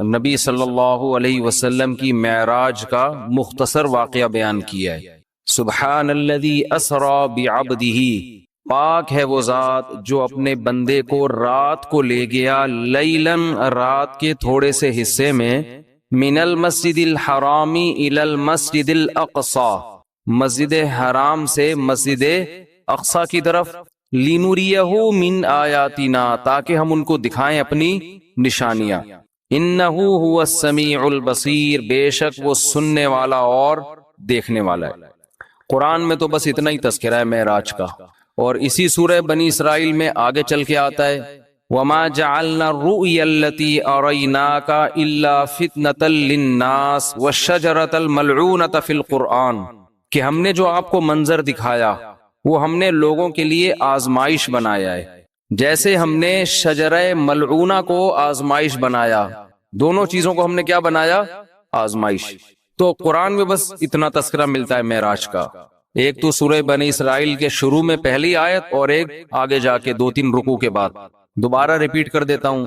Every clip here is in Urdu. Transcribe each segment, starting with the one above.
نبی صلی اللہ علیہ وسلم کی معراج کا مختصر واقعہ بیان کیا ہے۔ سبحان الذی اسری بعبدہ، پاک ہے وہ ذات جو اپنے بندے کو رات کو لے گیا، لیلاً رات کے تھوڑے سے حصے میں، من المسجد الحرام الی المسجد الاقصی، مسجد حرام سے مسجد اقصی کی طرف، لنریہ من آیاتنا، تاکہ ہم ان کو دکھائیں اپنی نشانیاں، انہ هو السمیع البصیر، بے شک وہ سننے والا اور دیکھنے والا ہے۔ قرآن میں تو بس اتنا ہی تذکرہ ہے معراج کا، اور اسی سورہ بنی اسرائیل میں آگے چل کے آتا ہے وَمَا جَعَلْنَا الرُّؤْيَا الَّتِي أَرَيْنَاكَ إِلَّا فِتْنَةً لِلنَّاسِ وَالشَّجَرَةَ الْمَلْعُونَةَ فِي الْقُرْآنِ، کہ ہم نے جو آپ کو منظر دکھایا وہ ہم نے لوگوں کے لیے آزمائش بنایا ہے، جیسے ہم نے شجرہ ملعونہ کو آزمائش بنایا، دونوں چیزوں کو ہم نے کیا بنایا؟ آزمائش۔ تو قرآن میں بس اتنا تذکرہ ملتا ہے معراج کا، ایک تو سورہ بنی اسرائیل کے شروع میں پہلی آیت، اور ایک آگے جا کے 2-3 رکوع کے بعد۔ دوبارہ ریپیٹ کر دیتا ہوں،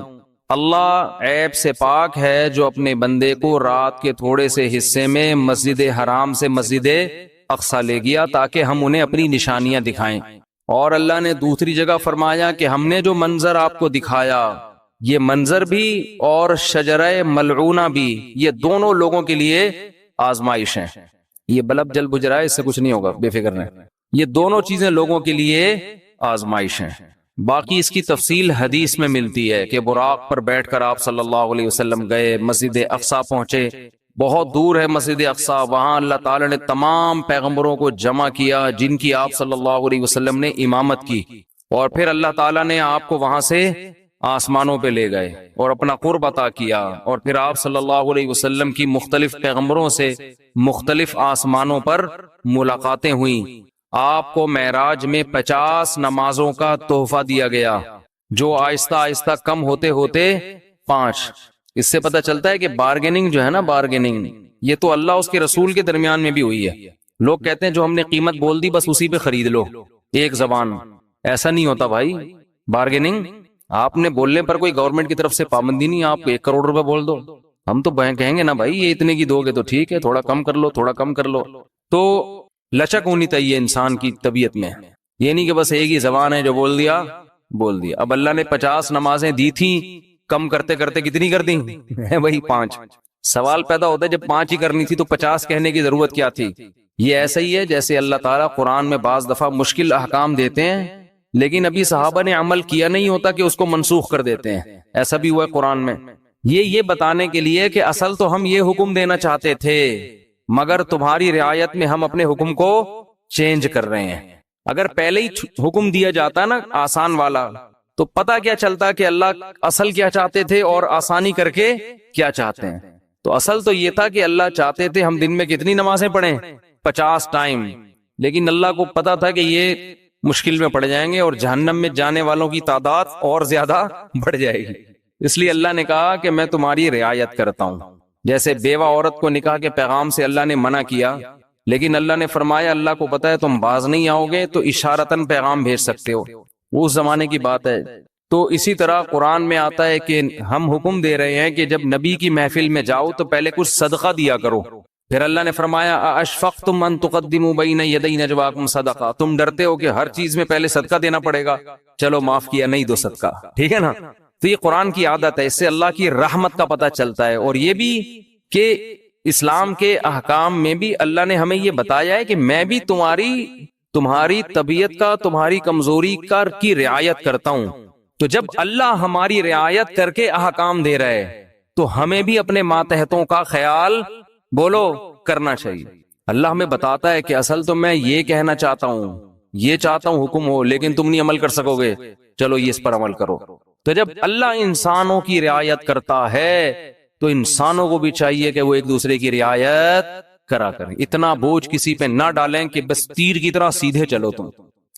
اللہ عیب سے پاک ہے جو اپنے بندے کو رات کے تھوڑے سے حصے میں مسجد حرام سے مسجد اقصی لے گیا تاکہ ہم انہیں اپنی نشانیاں دکھائیں۔ اور اللہ نے دوسری جگہ فرمایا کہ ہم نے جو منظر آپ کو دکھایا، یہ منظر بھی اور شجرہ ملعونہ بھی، یہ دونوں لوگوں کے لیے آزمائش ہیں۔ یہ بلب جل بجھ رہا ہے، اس سے کچھ نہیں ہوگا، بے فکر رہیں، یہ دونوں چیزیں لوگوں کے لیے آزمائش ہیں۔ باقی اس کی تفصیل حدیث میں ملتی ہے کہ براق پر بیٹھ کر آپ صلی اللہ علیہ وسلم گئے، مسجد اقصی پہنچے، بہت دور ہے مسجد اقصی، وہاں اللہ تعالی نے تمام پیغمبروں کو جمع کیا جن کی آپ صلی اللہ علیہ وسلم نے امامت کی، اور پھر اللہ تعالیٰ نے آپ کو وہاں سے آسمانوں پہ لے گئے اور اپنا قرب عطا کیا، اور پھر آپ صلی اللہ علیہ وسلم کی مختلف پیغمبروں سے مختلف آسمانوں پر ملاقاتیں ہوئیں۔ آپ کو معراج میں 50 نمازوں کا تحفہ دیا گیا، جو آہستہ آہستہ کم ہوتے ہوتے 5۔ اس سے پتہ چلتا ہے کہ بارگیننگ جو ہے نا، بارگیننگ یہ تو اللہ اس کے رسول کے درمیان میں بھی ہوئی ہے۔ لوگ کہتے ہیں جو ہم نے قیمت بول دی بس اسی پہ خرید لو، ایک زبان، ایسا نہیں ہوتا بھائی۔ بارگیننگ آپ نے بولنے پر کوئی گورنمنٹ کی طرف سے پابندی نہیں، آپ 1 کروڑ روپے بول دو، ہم تو کہیں گے نا بھائی یہ اتنے کی دو گے تو ٹھیک ہے، تھوڑا کم کر لو، تھوڑا کم کر لو۔ تو لچک ہونی چاہیے انسان کی طبیعت میں، یہ نہیں کہ بس ایک ہی زبان ہے جو بول دیا بول دیا۔ اب اللہ نے 50 نمازیں دی تھیں، کم کرتے کرتے کتنی کر دیں؟ وہی 5۔ سوال پیدا ہوتا ہے جب 5 ہی کرنی تھی تو 50 کہنے کی ضرورت کیا تھی؟ یہ ایسا ہی ہے جیسے اللہ تعالیٰ قرآن میں بعض دفعہ مشکل احکام دیتے ہیں لیکن ابھی صحابہ نے عمل کیا نہیں ہوتا کہ اس کو منسوخ کر دیتے ہیں، ایسا بھی ہوا ہے قرآن میں۔ یہ بتانے کے لیے کہ اصل تو ہم یہ حکم دینا چاہتے تھے مگر تمہاری رعایت میں ہم اپنے حکم کو چینج کر رہے ہیں۔ اگر پہلے ہی حکم دیا جاتا نا آسان والا تو پتہ کیا چلتا کہ اللہ اصل کیا چاہتے تھے اور آسانی کر کے کیا چاہتے ہیں۔ تو اصل تو یہ تھا کہ اللہ چاہتے تھے ہم دن میں کتنی نمازیں پڑھیں؟ 50 ٹائم، لیکن اللہ کو پتا تھا کہ یہ مشکل میں پڑ جائیں گے اور جہنم میں جانے والوں کی تعداد اور زیادہ بڑھ جائے گی، اس لیے اللہ نے کہا کہ میں تمہاری رعایت کرتا ہوں۔ جیسے بیوہ عورت کو نکاح کے پیغام سے اللہ نے منع کیا لیکن اللہ نے فرمایا اللہ کو پتا ہے تم باز نہیں آؤ گے تو اشارتاً پیغام بھیج سکتے ہو، وہ اس زمانے کی بات ہے۔ تو اسی طرح قرآن میں آتا ہے کہ ہم حکم دے رہے ہیں کہ جب نبی کی محفل میں جاؤ تو پہلے کچھ صدقہ دیا کرو۔ پھر اللہ نے فرمایا اشفقتم ان تقدموا بین یدی نجواکم صدقہ، تم ڈرتے ہو کہ ہر چیز میں پہلے صدقہ دینا پڑے گا، چلو معاف کیا، نہیں دو صدقہ، ٹھیک ہے نا۔ تو یہ قرآن کی عادت ہے، اس سے اللہ کی رحمت کا پتہ چلتا ہے، اور یہ بھی کہ اسلام کے احکام میں بھی اللہ نے ہمیں یہ بتایا ہے کہ میں بھی تمہاری طبیعت کا، تمہاری کمزوری کی رعایت کرتا ہوں۔ تو جب اللہ ہماری رعایت کر کے احکام دے رہا ہے تو ہمیں بھی اپنے ماتحتوں کا خیال بولو کرنا چاہیے۔ اللہ ہمیں بتاتا ہے کہ اصل تو میں یہ کہنا چاہتا ہوں، یہ چاہتا ہوں حکم ہو، لیکن تم نہیں عمل کر سکو گے، چلو یہ اس پر عمل کرو۔ تو جب اللہ انسانوں کی رعایت کرتا ہے تو انسانوں کو بھی چاہیے کہ وہ ایک دوسرے کی رعایت کرا کریں، اتنا بوجھ کسی پہ نہ ڈالیں کہ بس تیر کی طرح سیدھے چلو تم۔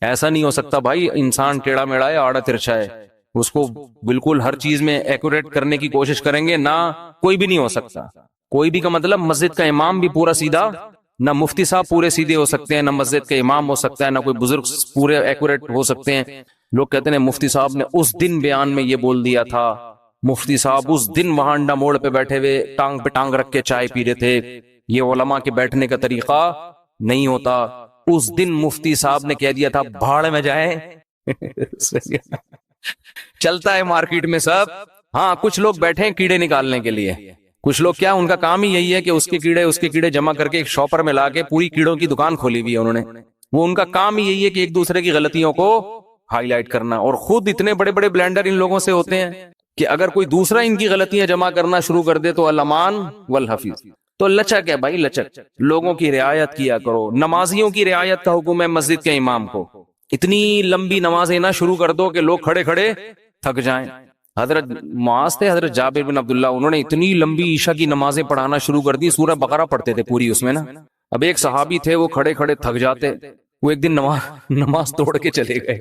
ایسا نہیں ہو سکتا بھائی، انسان ٹیڑھا میڑا ہے، آڑا ترچھا ہے، اس کو بالکل ہر چیز میں ایکوریٹ کرنے کی کوشش کریں گے نہ، کوئی بھی نہیں ہو سکتا۔ کوئی بھی کا مطلب مسجد کا امام بھی پورا سیدھا، نہ مفتی صاحب پورے سیدھے ہو سکتے ہیں، نہ مسجد کا امام ہو سکتا ہے، نہ کوئی بزرگ پورے ایکوریٹ ہو سکتے ہیں۔ لوگ کہتے ہیں مفتی صاحب نے اس دن بیان میں یہ بول دیا تھا، مفتی صاحب اس دن وہاں انڈا موڑ پہ بیٹھے ہوئے ٹانگ پہ ٹانگ رکھ کے چائے پی رہے تھے. یہ علماء کے بیٹھنے کا طریقہ نہیں ہوتا. اس دن مفتی صاحب نے کہہ دیا تھا بھاڑ میں جائیں. چلتا ہے مارکیٹ میں سب. ہاں کچھ لوگ بیٹھے ہیں کیڑے نکالنے کے لیے. کچھ لوگ کیا ان کا کام ہی یہی ہے کہ اس کے کیڑے جمع کر کے ایک شاپر میں لا کے پوری کیڑوں کی دکان کھولی ہوئی ہے انہوں نے. وہ ان کا کام ہی یہی ہے کہ ایک دوسرے کی غلطیوں کو ہائی لائٹ کرنا. اور خود اتنے بڑے بڑے بلینڈر ان لوگوں سے ہوتے ہیں کہ اگر کوئی دوسرا ان کی غلطیاں جمع کرنا شروع کر دے تو الامان والحفیظ. تو لچک ہے بھائی, لچک. لوگوں کی رعایت کیا کرو. نمازیوں کی رعایت کا حکم ہے مسجد کے امام کو. اتنی لمبی نمازیں نہ شروع کر دو کہ لوگ کھڑے کھڑے تھک جائیں. حضرت معاذ تھے, حضرت جابر بن عبداللہ, انہوں نے اتنی لمبی عشاء کی نمازیں پڑھانا شروع کر دی, سورہ بقرہ پڑھتے تھے پوری اس میں نا. اب ایک صحابی تھے وہ کھڑے کھڑے تھک جاتے, وہ ایک دن نماز توڑ کے چلے گئے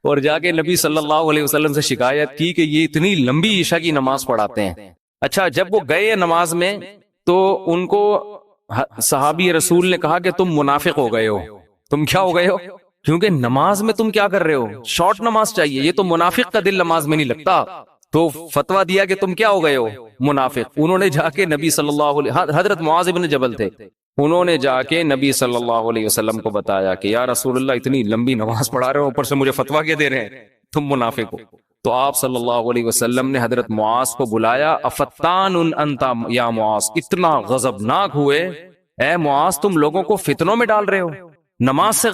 اور جا کے نبی صلی اللہ علیہ وسلم سے شکایت کی کہ یہ اتنی لمبی عشاء کی نماز پڑھاتے ہیں. اچھا جب وہ گئے نماز میں تو ان کو صحابی رسول نے کہا کہ تم منافق ہو گئے ہو. تم کیا ہو گئے ہو؟ کیونکہ نماز میں تم کیا کر رہے ہو؟ شارٹ نماز چاہیے. یہ تو منافق کا دل نماز میں نہیں لگتا. تو فتویٰ دیا کہ تم کیا ہو گئے ہو؟ منافق. انہوں نے جا کے نبی صلی اللہ علیہ, حضرت معاذ بن جبل تھے, انہوں نے جا کے نبی صلی اللہ علیہ وسلم کو بتایا کہ یا رسول اللہ اتنی لمبی نماز پڑھا رہے ہو, اوپر سے مجھے فتویٰ کیا دے رہے ہیں, تم منافق ہو. تو آپ صلی اللہ علیہ وسلم نے حضرت معاذ کو بلایا, افتان انت یا معاذ, اتنا غضبناک ہوئے, اے معاذ تم لوگوں کو فتنوں میں ڈال رہے ہو نماز سے,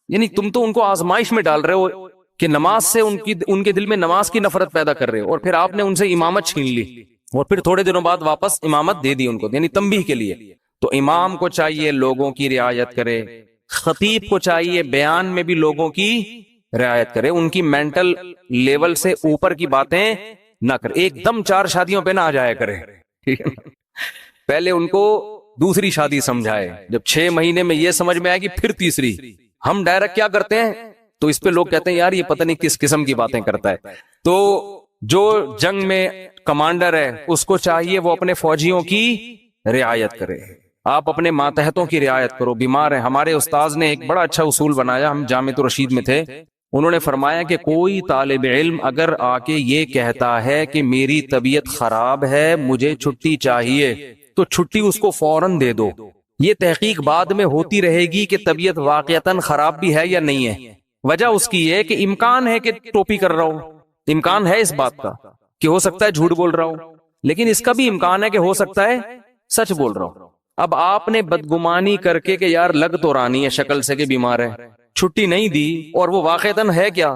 یعنی تم تو ان کو آزمائش میں ڈال رہے ہو کہ نماز سے ان کے دل میں نماز کی نفرت پیدا کر رہے ہو. اور پھر آپ نے ان سے امامت چھین لی اور پھر تھوڑے دنوں بعد واپس امامت دے دی ان کو, یعنی تنبیہ کے لیے. تو امام کو چاہیے لوگوں کی رعایت کرے, خطیب کو چاہیے بیان میں بھی لوگوں کی رعایت کرے, ان کی مینٹل لیول سے اوپر کی باتیں نہ کرے, ایک دم 4 شادیوں پہ نہ آ جایا کرے. پہلے ان کو دوسری شادی سمجھائے, جب 6 مہینے میں یہ سمجھ میں آئے گی پھر تیسری. ہم ڈائریکٹ کیا کرتے ہیں تو اس پہ لوگ کہتے ہیں یار یہ پتہ نہیں کس قسم کی باتیں کرتا ہے. تو جو جنگ میں کمانڈر ہے اس کو چاہیے وہ اپنے فوجیوں کی رعایت کرے, آپ اپنے ماتحتوں کی رعایت کرو. بیمار ہیں, ہمارے استاذ نے ایک بڑا اچھا اصول بنایا, ہم جامعۃ الرشید میں تھے, انہوں نے فرمایا کہ کوئی طالب علم اگر آ کے یہ کہتا ہے کہ میری طبیعت خراب ہے مجھے چھٹی چاہیے, تو چھٹی اس کو فوراً دے دو. یہ تحقیق بعد میں ہوتی رہے گی کہ طبیعت واقعتاً خراب بھی ہے یا نہیں ہے. وجہ اس کی ہے کہ امکان ہے کہ ٹوپی کر رہا ہو, امکان ہے اس بات کا کہ ہو سکتا ہے جھوٹ بول رہا ہو, لیکن اس کا بھی امکان ہے کہ ہو سکتا ہے سچ بول رہا ہو. اب آپ نے بدگمانی کر کے کہ یار لگ تو رانی ہے شکل سے کہ بیمار ہے, چھٹی نہیں دی اور وہ واقعتاً ہے کیا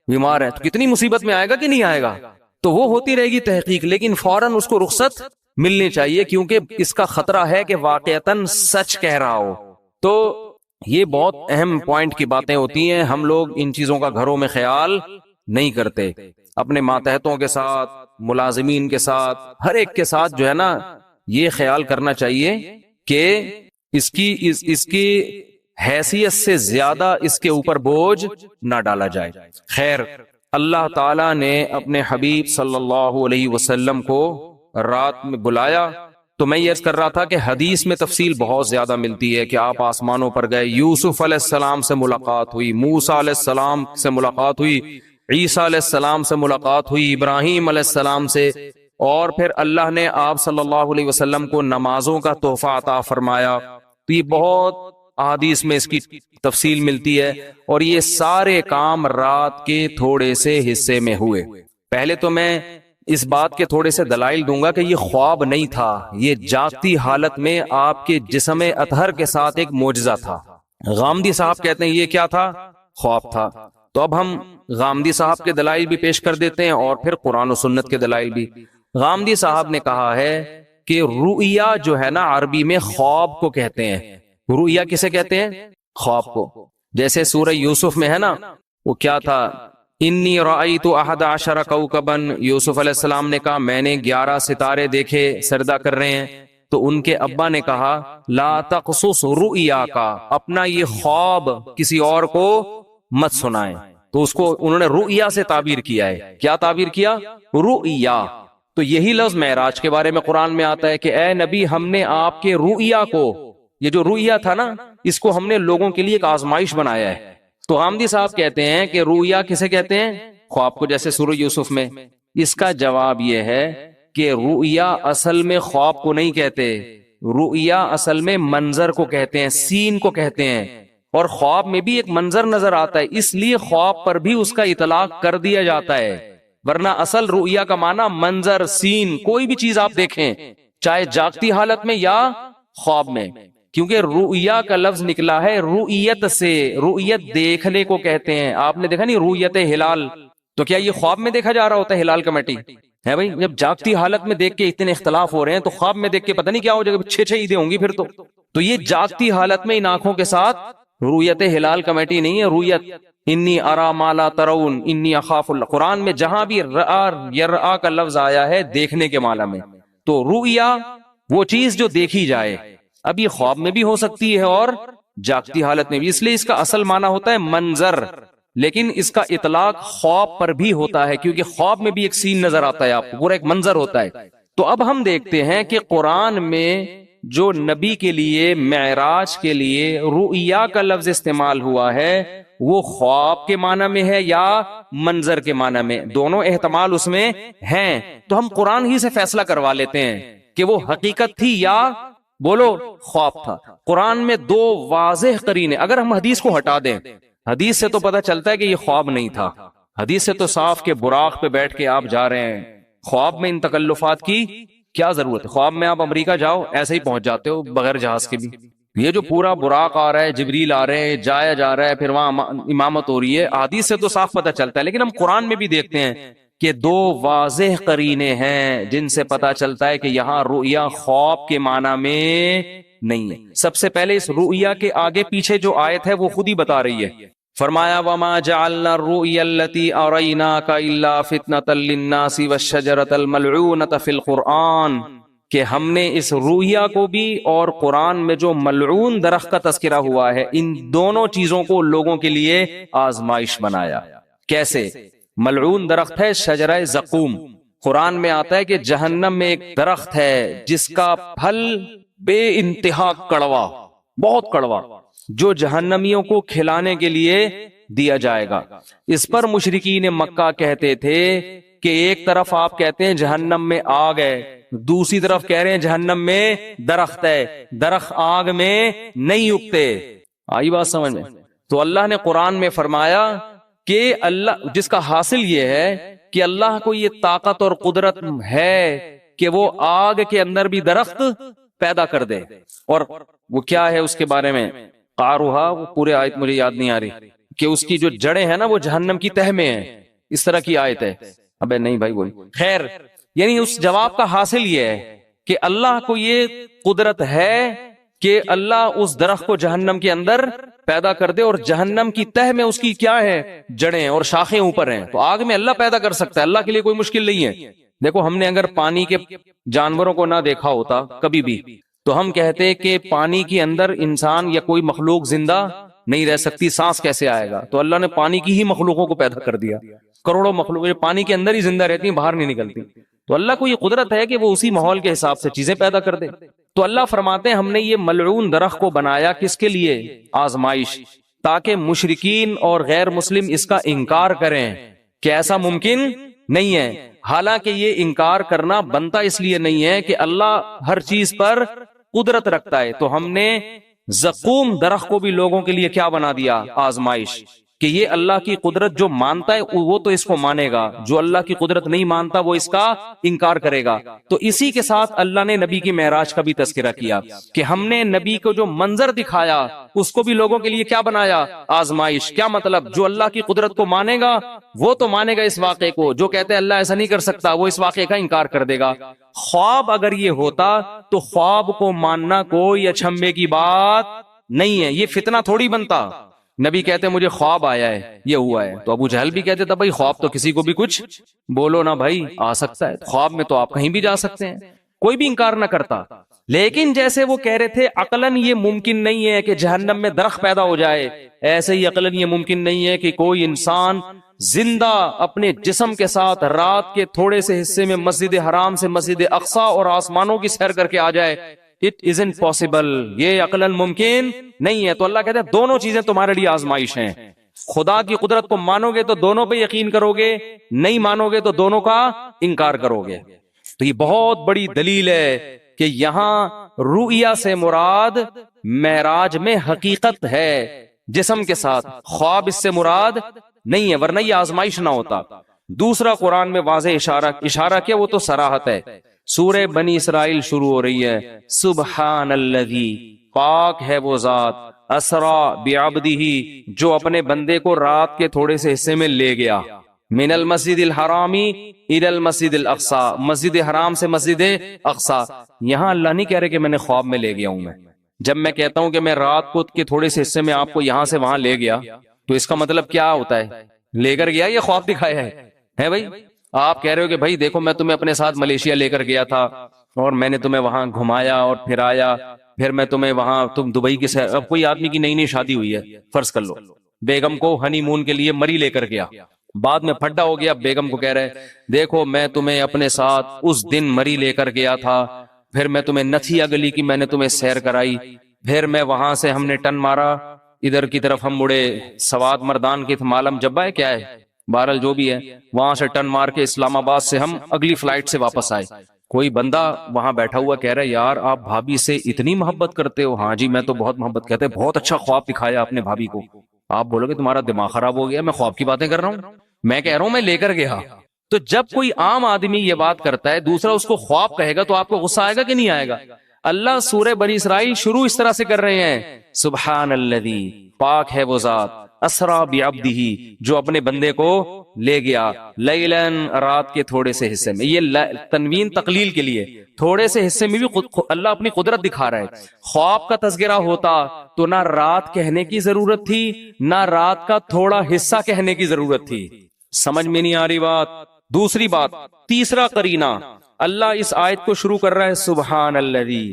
بیمار ہے, تو کتنی مصیبت میں آئے گا کہ نہیں آئے گا. تو وہ ہوتی رہے گی تحقیق, لیکن فوراً اس کو رخصت ملنی چاہیے کیونکہ اس کا خطرہ ہے کہ واقعتاً سچ کہہ رہا ہو. تو یہ بہت اہم پوائنٹ کی باتیں ہوتی ہیں, ہم لوگ ان چیزوں کا گھروں میں خیال نہیں کرتے. اپنے ماتحتوں کے ساتھ, ملازمین کے ساتھ, ہر ایک کے ساتھ جو ہے نا یہ خیال کرنا چاہیے کہ اس کی حیثیت سے زیادہ اس کے اوپر بوجھ نہ ڈالا جائے. خیر, اللہ تعالیٰ نے اپنے حبیب صلی اللہ علیہ وسلم کو رات میں بلایا, تو میں یہ عرض کر رہا تھا کہ حدیث میں تفصیل بہت زیادہ ملتی ہے کہ آپ آسمانوں پر گئے, یوسف علیہ السلام سے ملاقات ہوئی, موسیٰ علیہ السلام سے ملاقات ہوئی, عیسیٰ علیہ السلام سے ملاقات ہوئی, ابراہیم علیہ السلام سے, اور پھر اللہ نے آپ صلی اللہ علیہ وسلم کو نمازوں کا تحفہ عطا فرمایا. تو یہ بہت احادیث میں اس کی تفصیل ملتی ہے, اور یہ سارے کام رات کے تھوڑے سے حصے میں ہوئے. پہلے تو میں اس بات کے تھوڑے سے دلائل دوں گا کہ یہ خواب نہیں تھا, یہ جاگتی حالت میں آپ کے جسم اطہر کے ساتھ ایک معجزہ تھا. غامدی صاحب کہتے ہیں یہ کیا تھا؟ خواب تھا. تو اب ہم غامدی صاحب کے دلائل بھی پیش کر دیتے ہیں اور پھر قرآن و سنت کے دلائل بھی. غامدی صاحب نے کہا ہے کہ رؤیا جو ہے نا عربی میں خواب کو کہتے ہیں. رؤیا کسے کہتے ہیں؟ خواب کو. جیسے سورہ یوسف میں ہے نا, وہ کیا تھا, انی رأیت 11 کوکبا, یوسف علیہ السلام نے کہا میں نے 11 ستارے دیکھے سجدہ کر رہے ہیں. تو ان کے ابا نے کہا لا تقصص رؤیاک, اپنا یہ خواب کسی اور کو مت سنائیں. تو اس کو انہوں نے رؤیا سے تعبیر کیا ہے. کیا تعبیر کیا؟ رؤیا. تو یہی لفظ معراج کے بارے میں قرآن میں آتا ہے کہ اے نبی ہم نے آپ کے رؤیا کو, یہ جو رؤیا تھا نا اس کو ہم نے لوگوں کے لیے ایک آزمائش بنایا ہے. تو غامدی صاحب کہتے ہیں کہ رؤیا کسے کہتے ہیں؟ خواب کو, جیسے سورہ یوسف میں. اس کا جواب یہ ہے کہ رؤیا اصل میں خواب کو نہیں کہتے، رؤیا اصل میں منظر کو کہتے ہیں، سین کو کہتے ہیں، اور خواب میں بھی ایک منظر نظر آتا ہے، اس لیے خواب پر بھی اس کا اطلاق کر دیا جاتا ہے، ورنہ اصل رؤیا کا معنی منظر، سین، کوئی بھی چیز آپ دیکھیں، چاہے جاگتی حالت میں یا خواب میں، کیونکہ رؤیا کا لفظ نکلا ہے رؤیت سے، رؤیت دیکھنے کو کہتے ہیں۔ آپ نے دیکھا نہیں رؤیت ہلال، تو کیا یہ خواب میں دیکھا جا رہا ہوتا ہے ہلال کمیٹی ہے بھائی؟ جب جاگتی حالت میں دیکھ کے اتنے اختلاف ہو رہے ہیں تو خواب میں دیکھ کے پتہ نہیں کیا ہو جائے گا، 6 عیدیں ہوں گی پھر تو یہ جاگتی حالت میں ان آنکھوں کے ساتھ رؤیت ہلال کمیٹی نہیں ہے، رؤیت انی ارا ما لا ترون انی اخاف اللہ۔ قرآن میں جہاں بھی رآ یرآ کا لفظ آیا ہے دیکھنے کے معنی میں، تو رؤیا وہ چیز جو دیکھی جائے، اب یہ خواب میں بھی ہو سکتی ہے اور جاگتی حالت میں بھی، اس لیے اس کا اصل معنی ہوتا ہے منظر، لیکن اس کا اطلاق خواب پر بھی ہوتا ہے، کیونکہ خواب میں بھی ایک سین نظر آتا ہے، آپ کو پورا ایک منظر ہوتا ہے۔ تو اب ہم دیکھتے ہیں کہ قرآن میں جو نبی کے لیے معراج کے لیے رؤیا کا لفظ استعمال ہوا ہے وہ خواب کے معنی میں ہے یا منظر کے معنی میں، دونوں احتمال اس میں ہیں، تو ہم قرآن ہی سے فیصلہ کروا لیتے ہیں کہ وہ حقیقت تھی یا بولو خواب تھا۔ قرآن میں 2 واضح قرینے، اگر ہم حدیث کو ہٹا دیں، حدیث سے تو پتہ چلتا ہے کہ یہ خواب نہیں تھا، حدیث سے تو صاف کہ براق پہ بیٹھ کے آپ جا رہے ہیں، خواب میں ان تکلفات کی کیا ضرورت ہے؟ خواب میں آپ امریکہ جاؤ ایسے ہی پہنچ جاتے ہو بغیر جہاز کے بھی۔ یہ جو پورا براق آ رہا ہے، جبریل آ رہے ہیں، جایا جا رہا ہے، پھر وہاں امامت ہو رہی ہے، حدیث سے تو صاف پتہ چلتا ہے، لیکن ہم قرآن میں بھی دیکھتے ہیں کہ 2 واضح قرینے ہیں جن سے پتہ چلتا ہے کہ یہاں رؤیا خواب کے معنی میں نہیں ہے۔ سب سے پہلے اس رؤیا کے آگے پیچھے جو آیت ہے وہ خود ہی بتا رہی ہے، فرمایا وَمَا جَعَلْنَا الرُّؤْيَا الَّتِي أَرَيْنَاكَ إِلَّا فِتْنَةً لِلنَّاسِ وَالشَّجَرَةَ الْمَلْعُونَةَ فِي الْقُرْآنِ، کہ ہم نے اس رؤیا کو بھی اور قرآن میں جو ملعون درخت کا تذکرہ ہوا ہے ان دونوں چیزوں کو لوگوں کے لیے آزمائش بنایا۔ کیسے؟ ملعون درخت ہے شجرہ زقوم، قرآن میں آتا ہے کہ جہنم میں ایک درخت ہے جس کا پھل بے انتہا کڑوا، بہت کڑوا، جو جہنمیوں کو کھلانے کے لیے دیا جائے گا۔ اس پر مشرکین مکہ کہتے تھے کہ ایک طرف آپ کہتے ہیں جہنم میں آگ ہے، دوسری طرف کہہ رہے ہیں جہنم میں درخت ہے، درخت آگ میں نہیں اگتے۔ آئی بات سمجھ میں؟ تو اللہ نے قرآن میں فرمایا کہ اللہ، جس کا حاصل یہ ہے کہ اللہ کو یہ طاقت اور قدرت ہے کہ وہ آگ کے اندر بھی درخت پیدا کر دے، اور وہ کیا ہے اس کے بارے میں قاروہا، وہ پورے آیت مجھے یاد نہیں آ رہی، کہ اس کی جو جڑیں ہیں نا وہ جہنم کی تہ میں ہیں، اس طرح کی آیت ہے۔ ابے نہیں بھائی وہی، خیر، یعنی اس جواب کا حاصل یہ ہے کہ اللہ کو یہ قدرت ہے کہ اللہ اس درخت کو جہنم کے اندر پیدا کر دے، اور جہنم کی تہ میں اس کی کیا ہے؟ جڑیں اور شاخیں اوپر ہیں، تو آگ میں اللہ پیدا کر سکتا ہے، اللہ کے لیے کوئی مشکل نہیں ہے۔ دیکھو ہم نے اگر پانی کے جانوروں کو نہ دیکھا ہوتا کبھی بھی تو ہم کہتے کہ پانی کے اندر انسان یا کوئی مخلوق زندہ نہیں رہ سکتی، سانس کیسے آئے گا؟ تو اللہ نے پانی کی ہی مخلوقوں کو پیدا کر دیا، کروڑوں مخلوق پانی کے اندر ہی زندہ رہتی ہیں، باہر نہیں نکلتی، تو اللہ کو یہ قدرت ہے کہ وہ اسی ماحول کے حساب سے چیزیں پیدا کر دے۔ تو اللہ فرماتے ہیں ہم نے یہ ملعون درخت کو بنایا کس کے لیے؟ آزمائش، تاکہ مشرکین اور غیر مسلم اس کا انکار کریں کہ ایسا ممکن نہیں ہے۔ حالانکہ یہ انکار کرنا بنتا اس لیے نہیں ہے کہ اللہ ہر چیز پر قدرت رکھتا ہے، تو ہم نے زقوم درخت کو بھی لوگوں کے لیے کیا بنا دیا؟ آزمائش، کہ یہ اللہ کی قدرت جو مانتا ہے وہ تو اس کو مانے گا، جو اللہ کی قدرت نہیں مانتا وہ اس کا انکار کرے گا۔ تو اسی کے ساتھ اللہ نے نبی کی معراج کا بھی تذکرہ کیا کہ ہم نے نبی کو جو منظر دکھایا اس کو بھی لوگوں کے لیے کیا بنایا؟ آزمائش۔ کیا مطلب؟ جو اللہ کی قدرت کو مانے گا وہ تو مانے گا اس واقعے کو، جو کہتے ہیں اللہ ایسا نہیں کر سکتا وہ اس واقعے کا انکار کر دے گا۔ خواب اگر یہ ہوتا تو خواب کو ماننا کوئی اچھمبے کی بات نہیں ہے، یہ فتنہ تھوڑی بنتا۔ نبی کہتے مجھے خواب آیا ہے، یہ ہوا ہے، تو ابو جہل بھی کہتے تھا بھائی خواب تو کسی کو بھی کچھ بولو نا بھائی آ سکتا ہے، خواب میں تو آپ کہیں بھی جا سکتے ہیں، کوئی بھی انکار نہ کرتا۔ لیکن جیسے وہ کہہ رہے تھے عقلاً یہ ممکن نہیں ہے کہ جہنم میں درخت پیدا ہو جائے، ایسے ہی عقلاً یہ ممکن نہیں ہے کہ کوئی انسان زندہ اپنے جسم کے ساتھ رات کے تھوڑے سے حصے میں مسجد حرام سے مسجد اقصی اور آسمانوں کی سیر کر کے آ جائے۔ It isn't possible، یہ عقلاً ممکن نہیں ہے۔ تو اللہ کہتے ہیں دونوں چیزیں تمہارے لیے آزمائش ہیں، خدا کی قدرت کو مانو گے تو دونوں پہ یقین کرو گے، نہیں مانو گے تو دونوں کا انکار کرو گے۔ تو یہ بہت بڑی دلیل ہے کہ یہاں رؤیا سے مراد معراج میں حقیقت ہے جسم کے ساتھ، خواب اس سے مراد نہیں ہے، ورنہ یہ آزمائش نہ ہوتا۔ دوسرا قرآن میں واضح اشارہ کیا، وہ تو صراحت ہے۔ سورہ بنی اسرائیل شروع ہو رہی ہے، سبحان الذی، پاک ہے وہ ذات، اسرا بعبدہ، جو اپنے بندے کو رات کے تھوڑے سے حصے میں لے گیا، من المسجد الحرامی الی المسجد الاقصی، مسجد حرام سے مسجد اقصی۔ یہاں اللہ نہیں کہہ رہے کہ میں نے خواب میں لے گیا ہوں۔ میں جب میں کہتا ہوں کہ میں رات کو کے تھوڑے سے حصے میں آپ کو یہاں سے وہاں لے گیا، تو اس کا مطلب کیا ہوتا ہے؟ لے کر گیا یا خواب دکھایا ہے بھائی؟ آپ کہہ رہے ہو کہ بھائی دیکھو میں تمہیں اپنے ساتھ ملیشیا لے کر گیا تھا اور میں نے تمہیں وہاں گھمایا اور پھرایا، پھر میں تمہیں وہاں، تم دبئی کی سیر، اب کوئی آدمی کی نئی نئی شادی ہوئی ہے، فرض کر لو، بیگم کو ہنی مون کے لیے مری لے کر گیا، بعد میں پھڈا ہو گیا، بیگم کو کہہ رہے دیکھو میں تمہیں اپنے ساتھ اس دن مری لے کر گیا تھا، پھر میں تمہیں نتھیا گلی کی میں نے تمہیں سیر کرائی، پھر میں وہاں سے ہم نے ٹن مارا ادھر کی طرف، ہم مڑے سوات مردان کی معلم جبا ہے کیا ہے، بہرحال جو بھی ہے، وہاں سے ٹن مار کے اسلام آباد سے ہم اگلی فلائٹ سے واپس آئے۔ کوئی بندہ وہاں بیٹھا ہوا کہہ رہا ہے یار آپ بھابھی سے اتنی محبت کرتے ہو؟ ہاں جی میں تو بہت محبت کرتے، بہت اچھا خواب دکھایا اپنے بھابھی کو۔ آپ بولو گے تمہارا دماغ خراب ہو گیا، میں خواب کی باتیں کر رہا ہوں، میں کہہ رہا ہوں میں لے کر گیا۔ تو جب کوئی عام آدمی یہ بات کرتا ہے، دوسرا اس کو خواب کہے گا، تو آپ کو غصہ آئے گا کہ نہیں آئے گا؟ اللہ سورہ بنی اسرائیل شروع اس طرح سے کر رہے ہیں، سبحان الذی، پاک ہے وہ ذات، اسرا بعبدہ، جو اپنے بندے کو لے گیا، لیلن، رات کے تھوڑے سے حصے میں۔ یہ تنوین تقلیل کے لیے، تھوڑے سے حصے میں بھی اللہ اپنی قدرت دکھا رہا ہے۔ خواب کا تذکرہ ہوتا تو نہ رات کہنے کی ضرورت تھی، نہ رات کا تھوڑا حصہ کہنے کی ضرورت تھی۔ سمجھ میں نہیں آ رہی بات؟ دوسری بات، تیسرا قرینہ، اللہ اس آیت کو شروع کر رہا ہے سبحان الذی،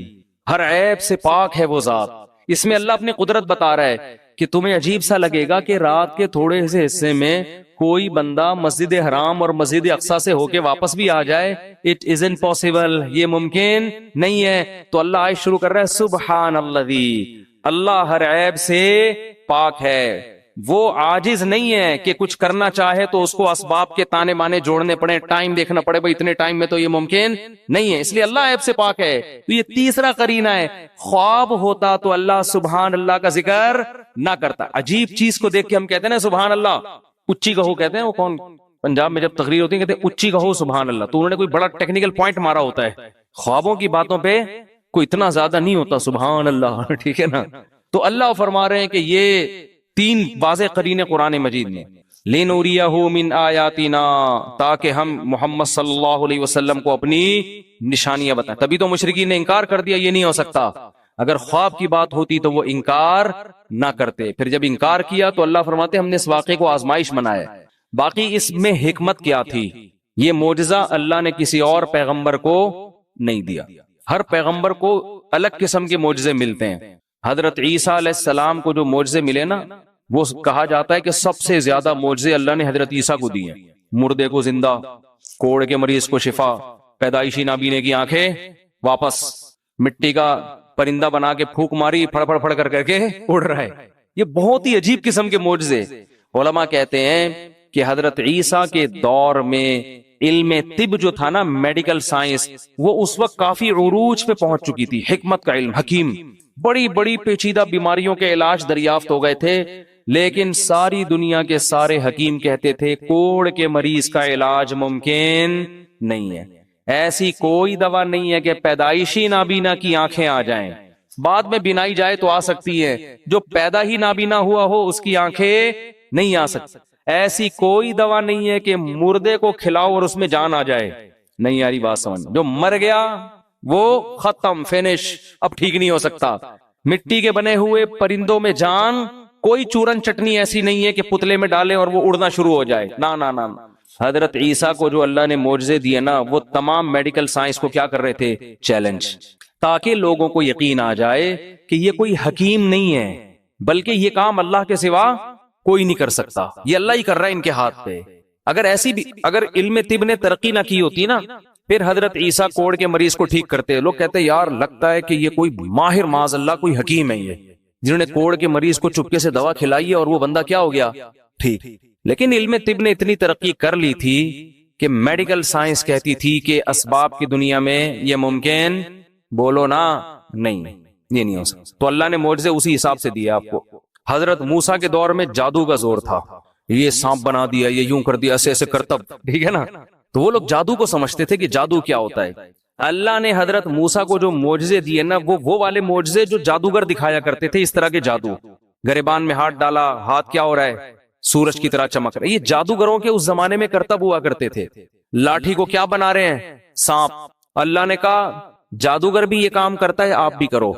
ہر عیب سے پاک ہے وہ ذات۔ اس میں اللہ اپنی قدرت بتا رہا ہے کہ تمہیں عجیب سا لگے گا کہ رات کے تھوڑے سے حصے میں کوئی بندہ مسجد حرام اور مسجد اقصی سے ہو کے واپس بھی آ جائے، اٹ isn't possible، یہ ممکن نہیں ہے۔ تو اللہ آیت شروع کر رہا ہے سبحان الذی، اللہ ہر عیب سے پاک ہے، وہ عاجز نہیں ہے کہ کچھ کرنا چاہے تو اس کو اسباب کے تانے بانے جوڑنے پڑے، ٹائم دیکھنا پڑے، بھائی اتنے ٹائم میں تو یہ ممکن نہیں ہے، اس لیے اللہ عیب سے پاک ہے۔ تو یہ تیسرا قرینہ ہے، خواب ہوتا تو اللہ سبحان اللہ کا ذکر نہ کرتا۔ عجیب چیز کو دیکھ کے ہم کہتے ہیں نا سبحان اللہ، اچھی کہو کہتے ہیں، وہ کون پنجاب میں جب تقریر ہوتی ہے کہتے ہیں اچھی کہو سبحان اللہ، تو انہوں نے کوئی بڑا ٹیکنیکل پوائنٹ مارا ہوتا ہے، خوابوں کی باتوں پہ کوئی اتنا زیادہ نہیں ہوتا سبحان اللہ، ٹھیک ہے نا؟ تو اللہ فرما رہے ہیں کہ یہ تین واضح قرینے قرآن مجید میں، لِنُرِيَهُ مِنْ آیَاتِنَا، تاکہ ہم محمد صلی اللہ علیہ وسلم کو اپنی نشانیاں بتائیں۔ تبھی تو مشرکین نے انکار کر دیا، یہ نہیں ہو سکتا۔ اگر خواب کی بات ہوتی تو وہ انکار نہ کرتے، پھر جب انکار کیا تو اللہ فرماتے ہم نے اس واقعے کو آزمائش بنایا۔ باقی اس میں حکمت کیا تھی؟ یہ معجزہ اللہ نے کسی اور پیغمبر کو نہیں دیا، ہر پیغمبر کو الگ قسم کے معجزے ملتے ہیں۔ حضرت عیسیٰ علیہ السلام کو جو معجزے ملے نا، وہ کہا جاتا ہے کہ سب سے زیادہ معجزے اللہ نے حضرت عیسیٰ کو دیے۔ مردے کو زندہ، کوڑ کے مریض کو شفا، پیدائشی نابینے کی آنکھیں واپس، مٹی کا پرندہ بنا کے پھونک ماری، پھڑ پھڑ پھڑ کر کے اڑ رہا ہے۔ یہ بہت ہی عجیب قسم کے معجزے۔ علماء کہتے ہیں کہ حضرت عیسیٰ کے دور میں علم طب جو تھا نا، میڈیکل سائنس، وہ اس وقت کافی عروج پہ پہنچ چکی تھی۔ حکمت کا علم، حکیم، بڑی بڑی پیچیدہ بیماریوں کے علاج دریافت ہو گئے تھے، لیکن ساری دنیا کے سارے حکیم کہتے تھے کوڑ کے مریض کا علاج ممکن نہیں ہے، ایسی کوئی دوا نہیں ہے کہ پیدائشی نابینا کی آنکھیں آ جائیں، بعد میں بینائی جائے تو آ سکتی ہے، جو پیدا ہی نابینا ہوا ہو اس کی آنکھیں نہیں آ سکتی۔ ایسی کوئی دوا نہیں ہے کہ مردے کو کھلاؤ اور اس میں جان آ جائے، نہیں یاری بات سمجھ، جو مر گیا وہ ختم، فینش، اب ٹھیک نہیں ہو سکتا۔ مٹی کے بنے ہوئے پرندوں میں جان، کوئی چورن چٹنی ایسی نہیں ہے کہ پتلے میں ڈالے اور وہ اڑنا شروع ہو جائے، نا نا نا۔ حضرت عیسیٰ کو جو اللہ نے معجزے دیے نا، وہ تمام میڈیکل سائنس کو کیا کر رہے تھے؟ چیلنج، تاکہ لوگوں کو یقین آ جائے کہ یہ کوئی حکیم نہیں ہے، بلکہ یہ کام اللہ کے سوا کوئی نہیں کر سکتا، یہ اللہ ہی کر رہا ہے ان کے ہاتھ پہ۔ اگر علم طب نے ترقی نہ کی ہوتی نا، پھر حضرت عیسیٰ کوڑ کے مریض کو ٹھیک کرتے، لوگ کہتے یار لگتا ہے کہ یہ کوئی ماہر معاذ اللہ کوئی حکیم ہے، جنہوں نے کوڑ کے مریض کو چپکے سے دوا کھلائی ہے اور وہ بندہ کیا ہو گیا؟ ٹھیک. لیکن علم طب نے اتنی ترقی کر لی تھی کہ میڈیکل سائنس کہتی تھی کہ اسباب کی دنیا میں یہ ممکن، بولو نا، نہیں، یہ نہیں ہو سکتا. تو اللہ نے معجزے اسی حساب سے دیے آپ کو. حضرت موسیٰ کے دور میں جادو کا زور تھا، یہ سانپ بنا دیا، یہ یوں کر دیا، ایسے ایسے کرتب، ٹھیک ہے نا. تو وہ لوگ جادو کو سمجھتے تھے کہ جادو کیا ہوتا ہے. اللہ نے حضرت موسیٰ کو جو معجزے دیے نا، وہ والے معجزے جو جادوگر دکھایا کرتے تھے، اس طرح کے جادو. گریبان میں ہاتھ ڈالا، ہاتھ کیا ہو رہا ہے؟ سورج کی طرح چمک رہا ہے. یہ جادوگروں کے اس زمانے میں کرتب ہوا کرتے تھے. لاٹھی کو کیا بنا رہے ہیں؟ سانپ. اللہ نے کہا جادوگر بھی یہ کام کرتا ہے، آپ بھی کرو.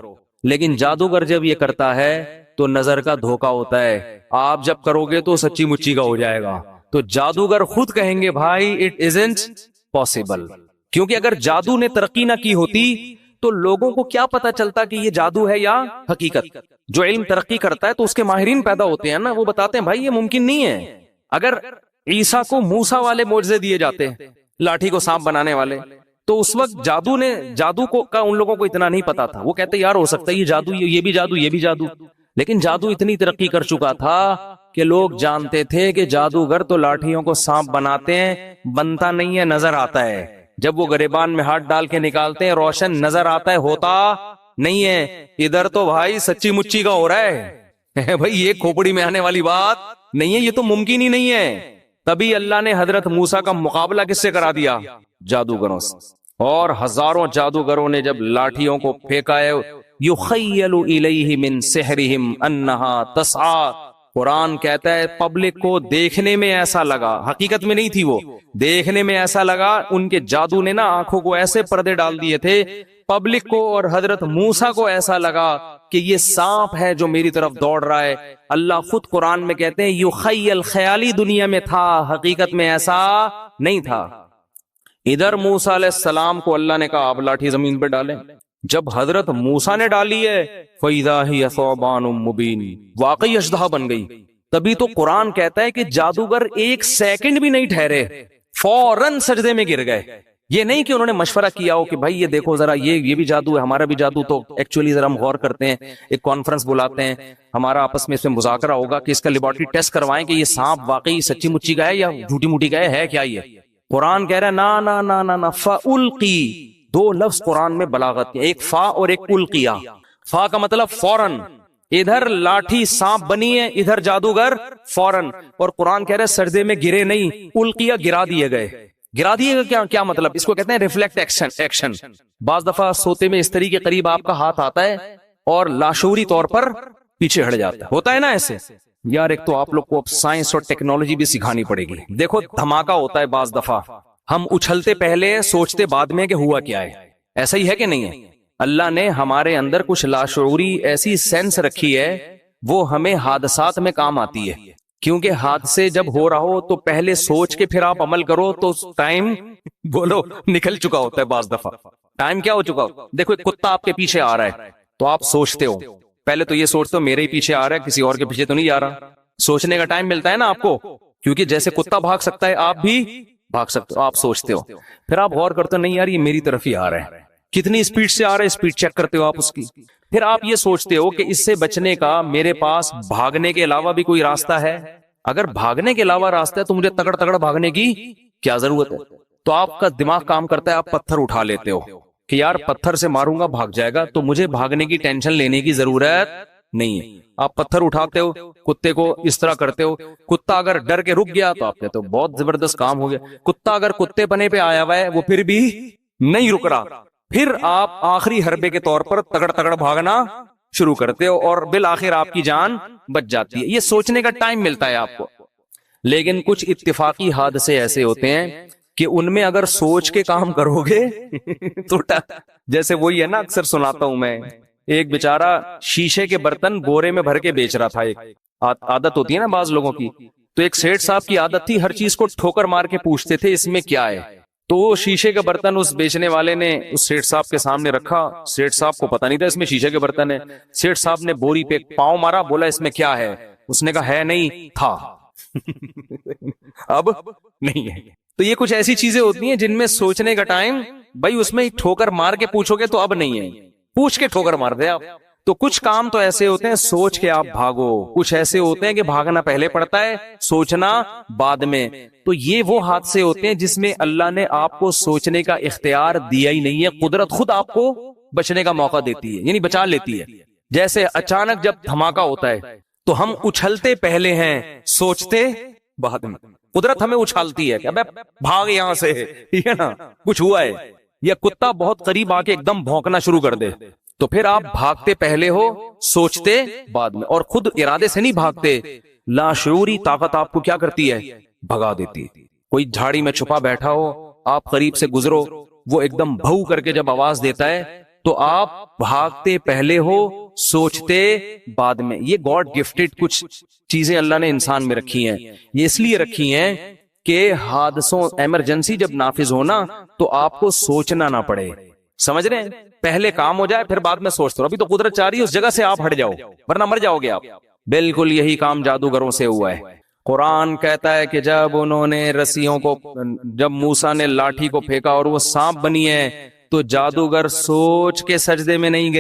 لیکن جادوگر جب یہ کرتا ہے تو نظر کا دھوکا ہوتا ہے، آپ جب کرو گے تو سچی مچی کا ہو جائے گا. تو جادوگر خود کہیں گے بھائی اٹ ازنٹ پاسبل. کیونکہ اگر جادو نے ترقی نہ کی ہوتی تو لوگوں کو کیا پتا چلتا کہ یہ جادو ہے یا حقیقت. جو علم ترقی کرتا ہے تو اس کے ماہرین پیدا ہوتے ہیں نا، وہ بتاتے ہیں بھائی یہ ممکن نہیں ہے. اگر عیسیٰ کو موسیٰ والے معجزے دیے جاتے ہیں، لاٹھی کو سانپ بنانے والے، تو اس وقت جادو کو کا ان لوگوں کو اتنا نہیں پتا تھا. وہ کہتے یار ہو سکتا ہے یہ جادو، یہ بھی جادو، یہ بھی جادو. لیکن جادو اتنی ترقی کر چکا تھا کہ لوگ جانتے تھے کہ جادوگر تو لاٹھیوں کو سانپ بناتے ہیں، بنتا نہیں ہے، نظر آتا ہے. جب وہ گریبان میں ہاتھ ڈال کے نکالتے ہیں روشن نظر آتا ہے، ہوتا نہیں ہے. ادھر تو بھائی سچی مچی کا ہو رہا ہے بھائی، یہ کھوپڑی میں آنے والی بات نہیں ہے، یہ تو ممکن ہی نہیں ہے. تبھی اللہ نے حضرت موسیٰ کا مقابلہ کس سے کرا دیا؟ جادوگروں سے. اور ہزاروں جادوگروں نے جب لاٹھیوں کو پھینکا ہے، یخیل الیہ من سحرہم انہا تسعی. قرآن کہتا ہے پبلک کو دیکھنے میں ایسا لگا، حقیقت میں نہیں تھی، وہ دیکھنے میں ایسا لگا. ان کے جادو نے نا آنکھوں کو ایسے پردے ڈال دیے تھے، پبلک کو اور حضرت موسیٰ کو ایسا لگا کہ یہ سانپ ہے جو میری طرف دوڑ رہا ہے. اللہ خود قرآن میں کہتے ہیں یخیل، خیالی دنیا میں تھا، حقیقت میں ایسا نہیں تھا. ادھر موسیٰ علیہ السلام کو اللہ نے کہا آپ لاٹھی زمین پہ ڈالیں. جب حضرت موسیٰ نے ڈالی ہے فَإِذَا هِيَ ثُعْبَانٌ مُبِينٌ، واقعی اژدہا بن گئی. تبھی تو قرآن کہتا ہے کہ جادوگر ایک سیکنڈ بھی نہیں ٹھہرے، فوراً سجدے میں گر گئے. یہ نہیں کہ انہوں نے مشورہ کیا ہو کہ بھائی یہ دیکھو ذرا یہ بھی جادو ہے، ہمارا بھی جادو. تو ایکچولی ذرا ہم غور کرتے ہیں، ایک کانفرنس بلاتے ہیں، ہمارا آپس میں اس میں مذاکرہ ہوگا کہ اس کا لیبارٹری ٹیسٹ کروائیں کہ یہ سانپ واقعی سچی مچی کا ہے یا جھوٹی موٹی کا ہے کیا. یہ قرآن کہہ رہا ہے نا نا نا نا نا. فَأُلْقِي، دو لفظ قرآن میں بلاغت ہے، ایک فا اور ایک القیا. فا کا مطلب فوراً، ادھر لاٹھی سانپ بنی ہے، ادھر جادوگر فوراً. اور قرآن کہہ رہا ہے سجدے میں گرے نہیں، القیا گرا دیے گئے. گرا دیے گئے کیا مطلب؟ اس کو کہتے ہیں ریفلیکٹ ایکشن. بعض دفعہ سوتے میں استری کے قریب آپ کا ہاتھ آتا ہے اور لاشعوری طور پر پیچھے ہٹ جاتا ہے، ہوتا ہے نا ایسے. یار ایک تو آپ لوگ کو اب سائنس اور ٹیکنالوجی بھی سکھانی پڑے گی. دیکھو دھماکہ ہوتا ہے بعض دفعہ، ہم اچھلتے پہلے سوچتے بعد میں کہ ہوا کیا ہے. ایسا ہی ہے کہ نہیں ہے؟ اللہ نے ہمارے اندر کچھ لاشعوری ایسی سینس رکھی ہے، وہ ہمیں حادثات میں کام آتی ہے. کیونکہ حادثے جب ہو رہا ہو تو پہلے سوچ کے پھر آپ عمل کرو تو ٹائم بولو نکل چکا ہوتا ہے. بعض دفعہ ٹائم کیا ہو چکا ہو. دیکھو ایک کتا آپ کے پیچھے آ رہا ہے تو آپ سوچتے ہو، پہلے تو یہ سوچتے ہو میرے ہی پیچھے آ رہا ہے، کسی اور کے پیچھے تو نہیں جا رہا. سوچنے کا ٹائم ملتا ہے نا آپ کو، کیونکہ جیسے کتا بھاگ سکتا ہے آپ بھی بھاگ سکتے ہو. آپ سوچتے ہو، پھر آپ غور کرتے ہو نہیں یار یہ میری طرف ہی آ رہا ہے، کتنی اسپیڈ سے آ رہا ہے، اسپیڈ چیک کرتے ہو آپ اس کی. پھر آپ یہ سوچتے ہو کہ اس سے بچنے کا میرے پاس بھاگنے کے علاوہ بھی کوئی راستہ ہے. اگر بھاگنے کے علاوہ راستہ ہے تو مجھے تگڑ تگڑ بھاگنے کی کیا ضرورت ہے. تو آپ کا دماغ کام کرتا ہے، آپ پتھر اٹھا لیتے ہو کہ یار پتھر سے ماروں گا بھاگ جائے گا، تو مجھے بھاگنے کی ٹینشن لینے کی ضرورت نہیں ہے. آپ پتھر اٹھاتے ہو، کتے کو اس طرح کرتے ہو. کتا اگر ڈر کے رک گیا تو آپ کہتے ہو بہت زبردست کام ہو گیا. کتا اگر کتے پنے پہ آیا ہوا ہے وہ پھر بھی نہیں رک رہا، پھر آپ آخری حربے کے طور پر تگڑ تگڑ بھاگنا شروع کرتے ہو اور بالآخر آپ کی جان بچ جاتی ہے. یہ سوچنے کا ٹائم ملتا ہے آپ کو. لیکن کچھ اتفاقی حادثے ایسے ہوتے ہیں کہ ان میں اگر سوچ کے کام کرو گے تو جیسے وہی ہے نا، اکثر سناتا ہوں میں، ایک بیچارہ شیشے کے برتن بورے میں بھر کے بیچ رہا تھا. ایک عادت ہوتی ہے نا بعض لوگوں کی، تو ایک سیٹھ صاحب کی عادت تھی ہر چیز کو ٹھوکر مار کے پوچھتے تھے اس میں کیا ہے. تو وہ شیشے کا برتن اس بیچنے والے نے اس سیٹھ صاحب کے سامنے رکھا. سیٹھ صاحب کو پتا نہیں تھا اس میں شیشے کے برتن ہے. سیٹھ صاحب نے بوری پہ پاؤں مارا، بولا اس میں کیا ہے؟ اس نے کہا ہے نہیں، تھا اب نہیں ہے. تو یہ کچھ ایسی چیزیں ہوتی ہیں جن میں سوچنے کا ٹائم، بھائی اس میں ٹھوکر مار کے پوچھو گے تو اب نہیں ہے، پوچھ کے ٹھوکر مار دے آپ. تو کچھ کام تو ایسے ہوتے ہیں سوچ کے آپ بھاگو، کچھ ایسے ہوتے ہیں کہ بھاگنا پہلے پڑتا ہے، سوچنا بعد میں. تو یہ وہ حادثے ہوتے ہیں جس میں اللہ نے آپ کو سوچنے کا اختیار دیا ہی نہیں ہے، قدرت خود آپ کو بچنے کا موقع دیتی ہے، یعنی بچا لیتی ہے. جیسے اچانک جب دھماکہ ہوتا ہے تو ہم اچھلتے پہلے ہیں، سوچتے بعد میں. قدرت ہمیں اچھالتی ہے کہ ابے بھاگ یہاں سے، ٹھیک ہے نا، کچھ ہوا ہے. یا کتا بہت قریب آ کے ایک دم بھونکنا شروع کر دے تو پھر آپ بھاگتے پہلے ہو، سوچتے بعد میں. اور خود ارادے سے نہیں بھاگتے، لاشعوری طاقت آپ کو کیا کرتی ہے، بھگا دیتی ہے. کوئی جھاڑی میں چھپا بیٹھا ہو، آپ قریب سے گزرو، وہ ایک دم بھو کر کے جب آواز دیتا ہے تو آپ بھاگتے پہلے ہو، سوچتے بعد میں. یہ گاڈ گفٹڈ کچھ چیزیں اللہ نے انسان میں رکھی ہیں. یہ اس لیے رکھی ہیں کہ حادثوں ایمرجنسی جب نافذ ہونا تو آپ کو سوچنا نہ پڑے. سمجھ رہے ہیں؟ پہلے کام ہو جائے پھر بعد میں سوچتے رہو. ابھی تو قدرت چاہ رہی ہے اس جگہ سے آپ ہٹ جاؤ ورنہ مر جاؤ گے آپ. بالکل یہی کام جادوگروں سے ہوا ہے. قرآن کہتا ہے کہ جب انہوں نے رسیوں کو، جب موسیٰ نے لاٹھی کو پھینکا اور وہ سانپ بنی ہے تو جادوگر سوچ کے سجدے میں نہیں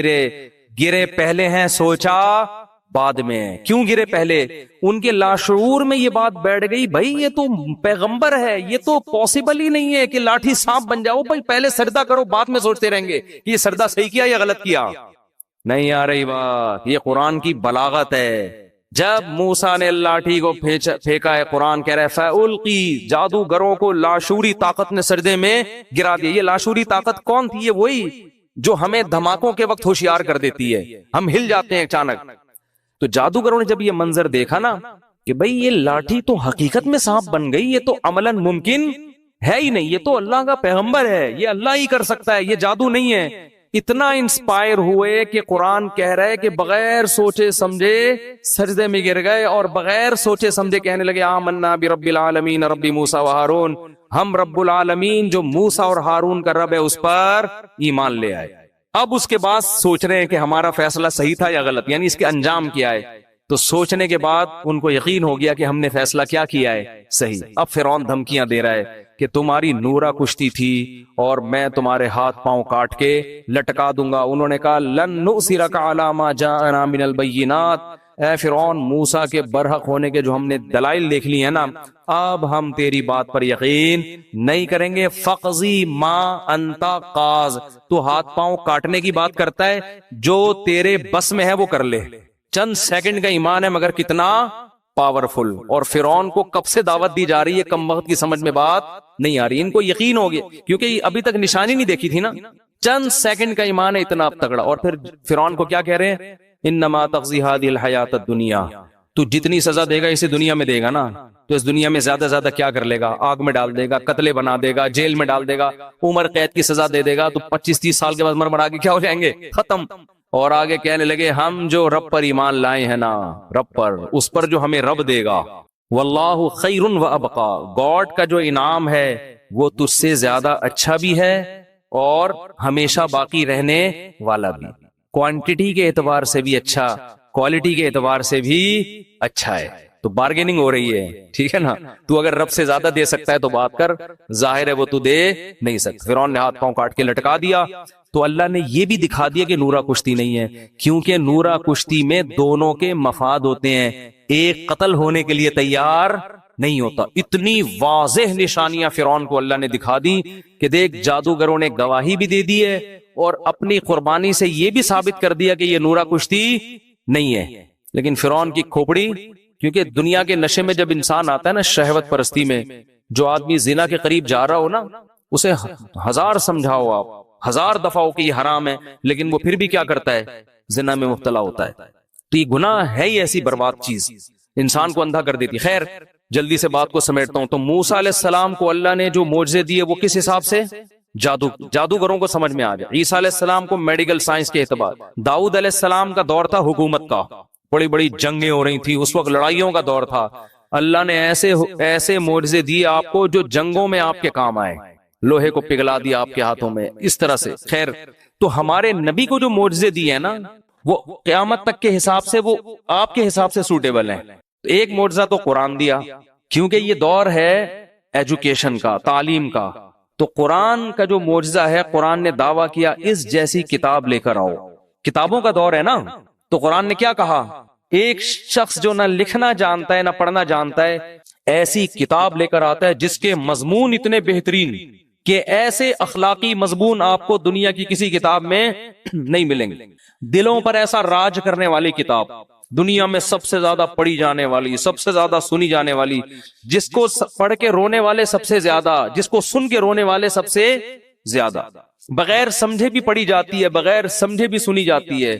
گرے پہلے ہیں، سوچا بعد میں. کیوں گرے پہلے؟ ان کے لاشعور میں یہ بات بیٹھ گئی، بھائی یہ تو پیغمبر ہے، یہ تو پاسبل ہی نہیں ہے کہ لاٹھی سانپ بن جاؤ. بھائی پہلے سجدہ کرو، بعد میں سوچتے رہیں گے کہ یہ سجدہ صحیح کیا یا غلط کیا. نہیں آ رہی بات. یہ قرآن کی بلاغت ہے. جب موسیٰ نے لاٹھی کو پھینکا ہے، قرآن کہہ رہا ہے فَأُلْقِي، جادوگروں کو لاشعوری طاقت نے سجدے میں گرا دیا. یہ لاشعوری طاقت کون تھی؟ یہ وہی جو ہمیں دھماکوں کے وقت ہوشیار کر دیتی ہے، ہم ہل جاتے ہیں اچانک. تو جادوگروں نے جب یہ منظر دیکھا نا کہ بھئی یہ لاٹھی تو حقیقت میں سانپ بن گئی، یہ تو عملاً ممکن ہے ہی نہیں، یہ تو اللہ کا پیغمبر ہے، یہ اللہ ہی کر سکتا ہے، یہ جادو نہیں ہے. اتنا انسپائر ہوئے کہ قرآن کہہ رہے کہ بغیر سوچے سمجھے سجدے میں گر گئے اور بغیر سوچے سمجھے کہنے لگے آمنا برب العالمین رب موسیٰ و ہارون، ہم رب العالمین جو موسیٰ اور ہارون کا رب ہے اس پر ایمان لے آئے. اب اس کے بعد سوچ رہے ہیں کہ ہمارا فیصلہ صحیح تھا یا غلط، یعنی اس کے انجام کیا ہے. تو سوچنے کے بعد ان کو یقین ہو گیا کہ ہم نے فیصلہ کیا کیا ہے، صحیح. اب فرعون دھمکیاں دے رہا ہے کہ تمہاری نورا کشتی تھی اور میں تمہارے ہاتھ پاؤں کاٹ کے لٹکا دوں گا. انہوں نے کہا لن نؤثرک علی ما جاءنا من البینات، اے فرعون موسیٰ کے برحق ہونے کے جو ہم نے دلائل دیکھ لی ہیں نا، اب ہم تیری بات پر یقین نہیں کریں گے. فقضی ما انت قاض، تو ہاتھ پاؤں کاٹنے کی بات کرتا ہے، جو تیرے بس میں ہے وہ کر لے. چند سیکنڈ کا ایمان ہے مگر کتنا پاورفل. اور فرعون کو کب سے دعوت دی جا رہی ہے، کم وقت کی سمجھ میں بات نہیں آ رہی. ان کو یقین ہو گیا کیونکہ ابھی تک نشانی نہیں دیکھی تھی نا. چند سیکنڈ کا ایمان ہے اتنا تگڑا. اور پھر فرعون کو کیا کہہ رہے ہیں، انما تقضی هذه الحیات الدنیا، تو جتنی سزا دے گا اسے دنیا میں دے گا نا، تو اس دنیا میں زیادہ زیادہ کیا کر لے گا، آگ میں ڈال دے گا، قتلے بنا دے گا، جیل میں ڈال دے گا، عمر قید کی سزا دے دے گا. تو 25-30 سال کے بعد مرمر آگے کیا ہو جائیں گے، ختم. اور آگے کہنے لگے ہم جو رب پر ایمان لائے ہیں نا، رب پر، اس پر جو ہمیں رب دے گا، واللہ خیر و ابقا، گاڈ کا جو انعام ہے وہ تجھ سے زیادہ اچھا بھی ہے اور ہمیشہ باقی رہنے والا بھی. کوانٹٹی کے اعتبار سے بھی اچھا، کوالٹی کے اعتبار سے بھی اچھا ہے. تو بارگیننگ ہو رہی ہے، ٹھیک ہے نا. تو اگر رب سے زیادہ دے سکتا ہے تو بات کر، ظاہر ہے وہ تو دے نہیں سکتا. فرعون نے ہاتھ پاؤں کاٹ کے لٹکا دیا. تو اللہ نے یہ بھی دکھا دیا کہ نورا کشتی نہیں ہے، کیونکہ نورا کشتی میں دونوں کے مفاد ہوتے ہیں، ایک قتل ہونے کے لیے تیار نہیں ہوتا. اتنی واضح نشانیاں فرعون کو اللہ نے دکھا دی کہ دیکھ جادوگروں نے گواہی بھی دے دی ہے اور اپنی قربانی سے یہ بھی ثابت کر دیا کہ یہ نورا کشتی نہیں ہے. لیکن فرعون کی کھوپڑی، کیونکہ دنیا کے نشے میں جب انسان آتا ہے نا، شہوت پرستی میں، جو آدمی زنا کے قریب جا رہا ہو نا، اسے 1000 سمجھاؤ آپ، 1000 دفعہ ہو کہ یہ حرام ہے، لیکن وہ پھر بھی کیا کرتا ہے، زنا میں مبتلا ہوتا ہے. تو یہ گناہ ہے ہی ایسی برباد چیز، انسان کو اندھا کر دیتی. خیر جلدی سے بات کو سمیٹتا ہوں. تو موسیٰ علیہ السلام کو اللہ نے جو معجزے دیے وہ کس حساب سے، جادوگروں کو سمجھ میں آ گیا. عیسیٰ علیہ السلام کو میڈیکل سائنس کے اعتبار. داؤد علیہ السلام کا دور تھا حکومت کا، بڑی بڑی جنگیں ہو رہی تھی اس وقت، لڑائیوں کا دور تھا. اللہ نے ایسے معجزے دیے آپ کو جو جنگوں میں آپ کے کام آئے، لوہے کو پگھلا دیا آپ کے ہاتھوں میں، اس طرح سے. خیر تو ہمارے نبی کو جو معجزے دیے ہیں نا، وہ قیامت تک کے حساب سے وہ آپ کے حساب سے سوٹیبل ہیں. ایک معجزہ تو قرآن دیا، کیونکہ یہ دور ہے ایجوکیشن کا، تعلیم کا. تو قرآن کا جو معجزہ ہے، قرآن نے دعویٰ کیا اس جیسی کتاب لے کر آؤ. کتابوں کا دور ہے نا، تو قرآن نے کیا کہا؟ ایک شخص جو نہ لکھنا جانتا ہے نہ پڑھنا جانتا ہے، ایسی کتاب لے کر آتا ہے جس کے مضمون اتنے بہترین کہ ایسے اخلاقی مضمون آپ کو دنیا کی کسی کتاب میں نہیں ملیں گے. دلوں پر ایسا راج کرنے والی کتاب، دنیا میں سب سے زیادہ پڑھی جانے والی، سب سے زیادہ سنی جانے والی، جس کو پڑھ کے رونے والے سب سے زیادہ، جس کو سن کے رونے والے سب سے زیادہ، بغیر سمجھے بھی پڑھی جاتی ہے، بغیر سمجھے بھی سنی جاتی ہے.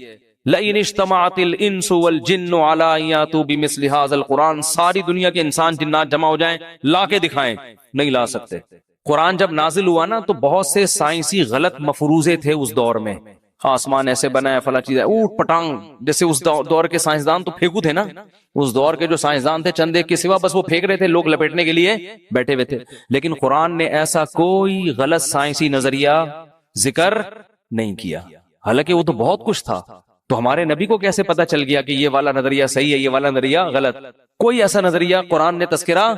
لئن اجتمعت الانس والجن علی ان یاتوا بمثل هذا القرآن، ساری دنیا کے انسان جنات جمع ہو جائیں، لا کے دکھائیں، نہیں لا سکتے. قرآن جب نازل ہوا نا تو بہت سے سائنسی غلط مفروضے تھے اس دور میں، آسمان ایسے بنا ہے، فلاں چیز ہے، اوٹ پٹانگ، جیسے اس دور کے سائنسدان تو پھینکو تھے نا، اس دور کے جو سائنسدان تھے چند ایک کے سوا بس وہ پھینک رہے تھے، لوگ لپیٹنے کے لیے بیٹھے ہوئے تھے. لیکن قرآن نے ایسا کوئی غلط سائنسی نظریہ ذکر نہیں کیا، حالانکہ وہ تو بہت کچھ تھا. تو ہمارے نبی کو کیسے پتا چل گیا کہ یہ والا نظریہ صحیح ہے، یہ والا نظریہ غلط؟ کوئی ایسا نظریہ قرآن نے تذکرہ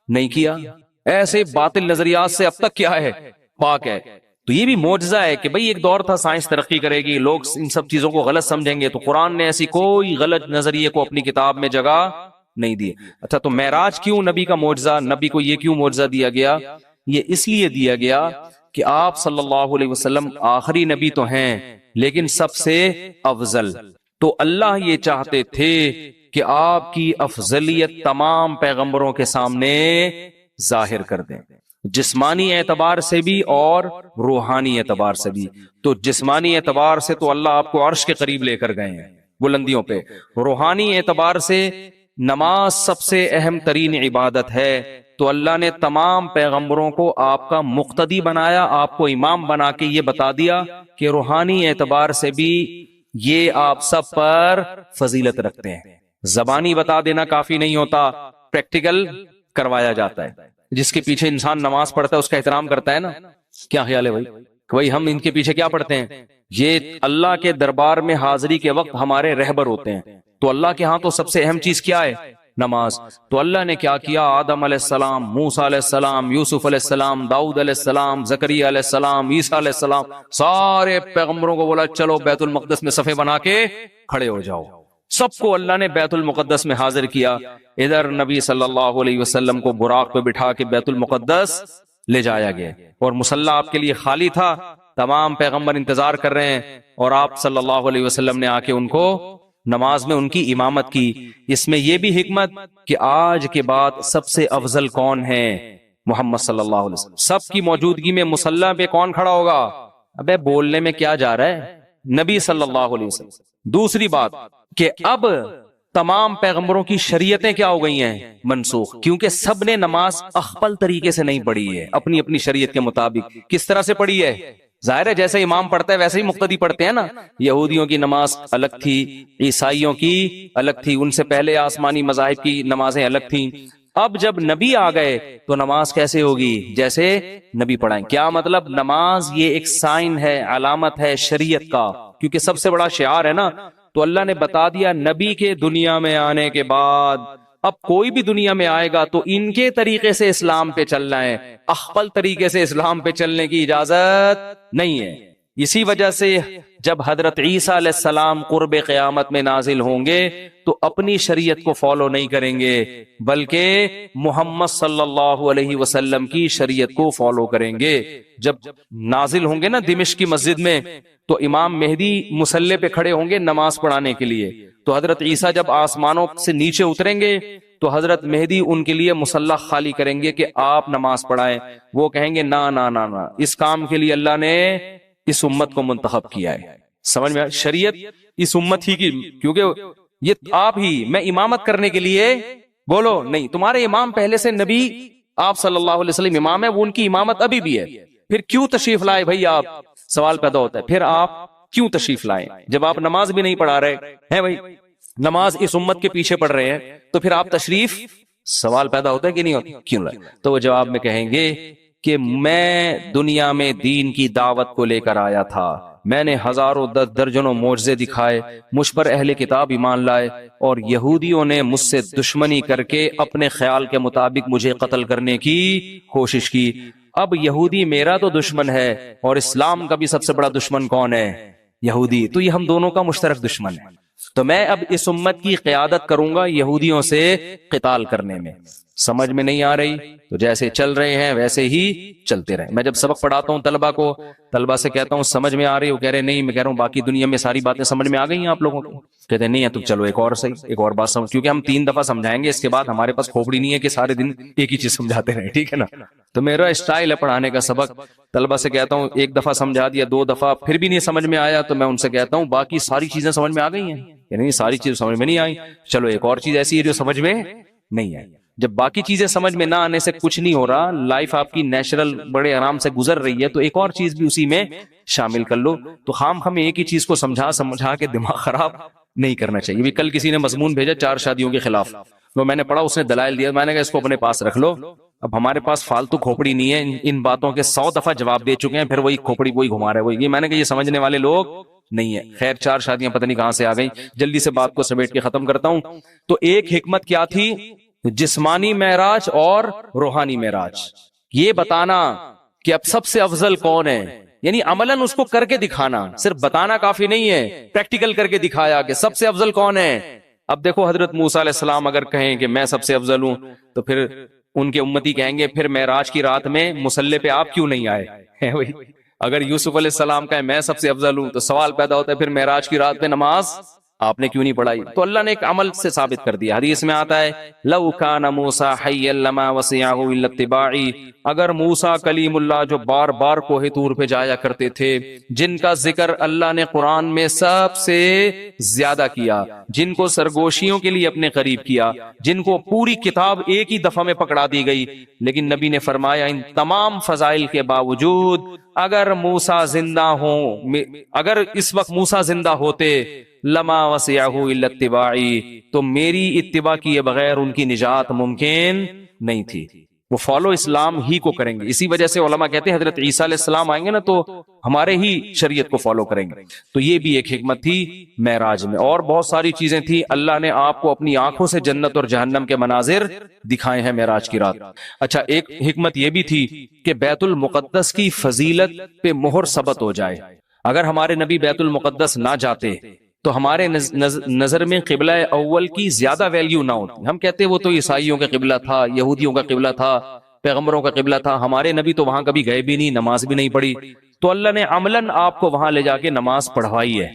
نہیں کیا. ایسے باطل نظریات سے اب تک کیا ہے؟ پاک ہے. تو یہ بھی معجزہ ہے کہ بھئی ایک دور تھا سائنس ترقی کرے گی، لوگ ان سب چیزوں کو غلط سمجھیں گے، تو قرآن نے ایسی کوئی غلط نظریے کو اپنی کتاب میں جگہ نہیں دی. اچھا، تو معراج کیوں نبی کا معجزہ؟ نبی کو یہ کیوں معجزہ دیا گیا؟ یہ اس لیے دیا گیا کہ آپ صلی اللہ علیہ وسلم آخری نبی تو ہیں لیکن سب سے افضل. تو اللہ یہ چاہتے تھے کہ آپ کی افضلیت تمام پیغمبروں کے سامنے ظاہر کر دیں، جسمانی اعتبار سے بھی اور روحانی اعتبار سے بھی. تو جسمانی اعتبار سے تو اللہ آپ کو عرش کے قریب لے کر گئے ہیں بلندیوں پہ. روحانی اعتبار سے نماز سب سے اہم ترین عبادت ہے، تو اللہ نے تمام پیغمبروں کو آپ کا مقتدی بنایا، آپ کو امام بنا کے یہ بتا دیا کہ روحانی اعتبار سے بھی یہ آپ سب پر فضیلت رکھتے ہیں. زبانی بتا دینا کافی نہیں ہوتا، پریکٹیکل کروایا جاتا ہے. جس کے پیچھے انسان نماز پڑھتا ہے اس کا احترام کرتا ہے نا. کیا خیال ہے بھائی ہم ان کے پیچھے کیا پڑھتے ہیں؟ یہ اللہ کے دربار میں حاضری کے وقت ہمارے رہبر ہوتے ہیں. تو اللہ کے ہاں تو سب سے اہم چیز کیا ہے؟ نماز. تو اللہ نے کیا کیا؟ آدم علیہ السلام، موسیٰ علیہ السلام، یوسف علیہ السلام، داؤد علیہ السلام، زکریا علیہ السلام، عیسیٰ علیہ السلام، سارے پیغمبروں کو بولا چلو بیت المقدس میں صفے بنا کے کھڑے ہو جاؤ. سب کو اللہ نے بیت المقدس میں حاضر کیا. ادھر نبی صلی اللہ علیہ وسلم کو براق پہ بٹھا کے بیت المقدس لے جایا گیا، اور مصلی آپ کے لیے خالی تھا. تمام پیغمبر انتظار کر رہے ہیں، اور آپ صلی اللہ علیہ وسلم نے آ کے ان کو نماز میں ان کی امامت کی. اس میں یہ بھی حکمت کہ آج کے بعد سب سے افضل کون ہے؟ محمد صلی اللہ علیہ وسلم. سب کی موجودگی میں مصلی پہ کون کھڑا ہوگا؟ ابے بولنے میں کیا جا رہا ہے؟ نبی صلی اللہ علیہ وسلم. دوسری بات کہ اب تمام پیغمبروں کی شریعتیں کیا ہو گئی ہیں؟ منسوخ. کیونکہ سب نے نماز اخپل طریقے سے نہیں پڑھی ہے، اپنی اپنی شریعت کے مطابق. کس طرح سے پڑھی ہے؟ ظاہر ہے جیسے امام پڑھتا ہے ویسے ہی مقتدی پڑھتے ہیں نا. یہودیوں کی نماز الگ تھی، عیسائیوں کی الگ تھی، ان سے پہلے آسمانی مذاہب کی نمازیں الگ تھیں. اب جب نبی آ گئے تو نماز کیسے ہوگی؟ جیسے نبی پڑھائیں. کیا مطلب؟ نماز یہ ایک سائن ہے، علامت ہے شریعت کا، کیونکہ سب سے بڑا شعار ہے نا. تو اللہ نے بتا دیا نبی کے دنیا میں آنے کے بعد اب کوئی بھی دنیا میں آئے گا تو ان کے طریقے سے اسلام پہ چلنا ہے، اخپل طریقے سے اسلام پہ چلنے کی اجازت نہیں ہے. اسی وجہ سے جب حضرت عیسیٰ علیہ السلام قرب قیامت میں نازل ہوں گے تو اپنی شریعت کو فالو نہیں کریں گے، بلکہ محمد صلی اللہ علیہ وسلم کی شریعت کو فالو کریں گے. جب نازل ہوں گے نا دمشق کی مسجد میں، تو امام مہدی مصلی پہ کھڑے ہوں گے نماز پڑھانے کے لیے. تو حضرت عیسیٰ جب آسمانوں سے نیچے اتریں گے تو حضرت مہدی ان کے لیے مصلی خالی کریں گے کہ آپ نماز پڑھائیں. وہ کہیں گے نا نا نا نا، اس کام کے لیے اللہ نے اس امت کو منتخب کیا ہے. سمجھ میں؟ شریعت اس امت ہی کی، کیونکہ یہ آپ ہی، میں امامت کرنے کے لیے بولو نہیں. تمہارے امام پہلے سے نبی آپ صلی اللہ علیہ وسلم امام ہے، وہ ان کی امامت ابھی بھی ہے. پھر کیوں تشریف لائے بھائی آپ؟ سوال پیدا ہوتا ہے پھر آپ کیوں تشریف لائیں جب آپ نماز بھی نہیں پڑھا رہے ہیں؟ بھائی نماز اس امت کے پیچھے پڑھ رہے ہیں تو پھر آپ تشریف، سوال پیدا ہوتا ہے کہ نہیں ہوتا؟ کیوں لائے؟ تو وہ جواب میں کہیں گے کہ میں دنیا میں دین کی دعوت کو لے کر آیا تھا، میں نے ہزاروں درجنوں معجزے دکھائے، مجھ پر اہل کتاب ایمان لائے، اور یہودیوں نے مجھ سے دشمنی کر کے اپنے خیال کے مطابق مجھے قتل کرنے کی کوشش کی. اب یہودی میرا تو دشمن ہے، اور اسلام کا بھی سب سے بڑا دشمن کون ہے؟ یہودی، تو یہ ہم دونوں کا مشترک دشمن ہے. تو میں اب اس امت کی قیادت کروں گا یہودیوں سے قتال کرنے میں. سمجھ میں نہیں آ رہی تو جیسے چل رہے ہیں ویسے ہی چلتے رہے. میں جب سبق پڑھاتا ہوں طلبہ کو، طلبہ سے کہتا ہوں سمجھ میں آ رہی؟ وہ کہہ رہے نہیں. میں کہہ رہا ہوں باقی دنیا میں ساری باتیں سمجھ میں آ گئی ہیں آپ لوگوں کو؟ کہتے ہیں نہیں ہے. تو چلو ایک اور صحیح، ایک اور بات سمجھ، کیونکہ ہم 3 دفعہ سمجھائیں گے، اس کے بعد ہمارے پاس کھوپڑی نہیں ہے کہ سارے دن ایک ہی چیز سمجھاتے رہیں، ٹھیک ہے نا. تو میرا اسٹائل ہے پڑھانے کا. سبق طلبہ سے کہتا ہوں 1 دفعہ سمجھا دیا، 2 دفعہ پھر بھی نہیں سمجھ میں آیا، تو میں ان سے کہتا ہوں باقی ساری چیزیں سمجھ میں آ گئی ہیں؟ یعنی ساری چیز سمجھ میں نہیں آئی. چلو ایک اور چیز ایسی ہے جو سمجھ میں نہیں آئی. جب باقی چیزیں سمجھ میں نہ آنے سے کچھ نہیں ہو رہا، لائف آپ کی نیچرل بڑے آرام سے گزر رہی ہے، تو ایک اور چیز بھی اسی میں شامل کر لو. تو خام ہمیں ایک ہی چیز کو سمجھا کے دماغ خراب نہیں کرنا چاہیے. بھی کل کسی نے مضمون بھیجا 4 شادیوں کے خلاف، تو میں نے پڑھا، اس نے دلائل دیا، میں نے کہا اس کو اپنے پاس رکھ لو. اب ہمارے پاس فالتو کھوپڑی نہیں ہے، ان باتوں کے 100 دفعہ جواب دے چکے ہیں، پھر وہی کھوپڑی وہی گھما رہے وہی. میں نے کہا یہ سمجھنے والے لوگ نہیں ہے. خیر 4 شادیاں پتہ نہیں کہاں سے آ گئیں. جلدی سے بات کو سمیٹ کے ختم کرتا ہوں. تو ایک حکمت کیا تھی؟ جسمانی معراج اور روحانی معراج. یہ بتانا کہ اب سب سے افضل کون ہے، یعنی عملاً اس کو کر کے دکھانا. صرف بتانا کافی نہیں ہے، پریکٹیکل کر کے دکھایا کہ سب سے افضل کون ہے. اب دیکھو حضرت موسیٰ علیہ السلام اگر کہیں کہ میں سب سے افضل ہوں، تو پھر ان کے امتی کہیں گے پھر معراج کی رات میں مصلی پہ آپ کیوں نہیں آئے؟ اگر یوسف علیہ السلام کہیں میں سب سے افضل ہوں، تو سوال پیدا ہوتا ہے پھر معراج کی رات میں نماز آپ نے کیوں نہیں پڑھائی؟ تو اللہ نے ایک عمل سے ثابت کر دیا. حدیث میں آتا ہے لو کان موسیٰ حیا لما وسعہ الا اتباعی، اگر موسیٰ کلیم اللہ جو بار بار کوہ طور پہ جایا کرتے تھے، جن کا ذکر اللہ نے قرآن میں سب سے زیادہ کیا، جن کو سرگوشیوں کے لیے اپنے قریب کیا، جن کو پوری کتاب ایک ہی دفعہ میں پکڑا دی گئی، لیکن نبی نے فرمایا ان تمام فضائل کے باوجود اگر موسیٰ زندہ ہوں، اگر اس وقت موسیٰ زندہ ہوتے، لما وسعہ الا اتباعی، تو میری اتباع کیے بغیر ان کی نجات ممکن نہیں تھی. وہ فالو اسلام ہی کو کریں گے. اسی وجہ سے علماء کہتے ہیں حضرت عیسیٰ علیہ السلام آئیں گے نا تو ہمارے ہی شریعت کو فالو کریں گے. تو یہ بھی ایک حکمت تھی معراج میں. اور بہت ساری چیزیں تھی. اللہ نے آپ کو اپنی آنکھوں سے جنت اور جہنم کے مناظر دکھائے ہیں معراج کی رات. اچھا ایک حکمت یہ بھی تھی کہ بیت المقدس کی فضیلت پہ مہر ثبت ہو جائے. اگر ہمارے نبی بیت المقدس نہ جاتے تو ہمارے نظر میں قبلہ اول کی زیادہ ویلیو نہ ہوتی. ہم کہتے وہ تو عیسائیوں کا قبلہ تھا، یہودیوں کا قبلہ تھا، پیغمبروں کا قبلہ تھا، ہمارے نبی تو وہاں کبھی گئے بھی نہیں، نماز بھی نہیں پڑھی. تو اللہ نے عملاً آپ کو وہاں لے جا کے نماز پڑھوائی ہے.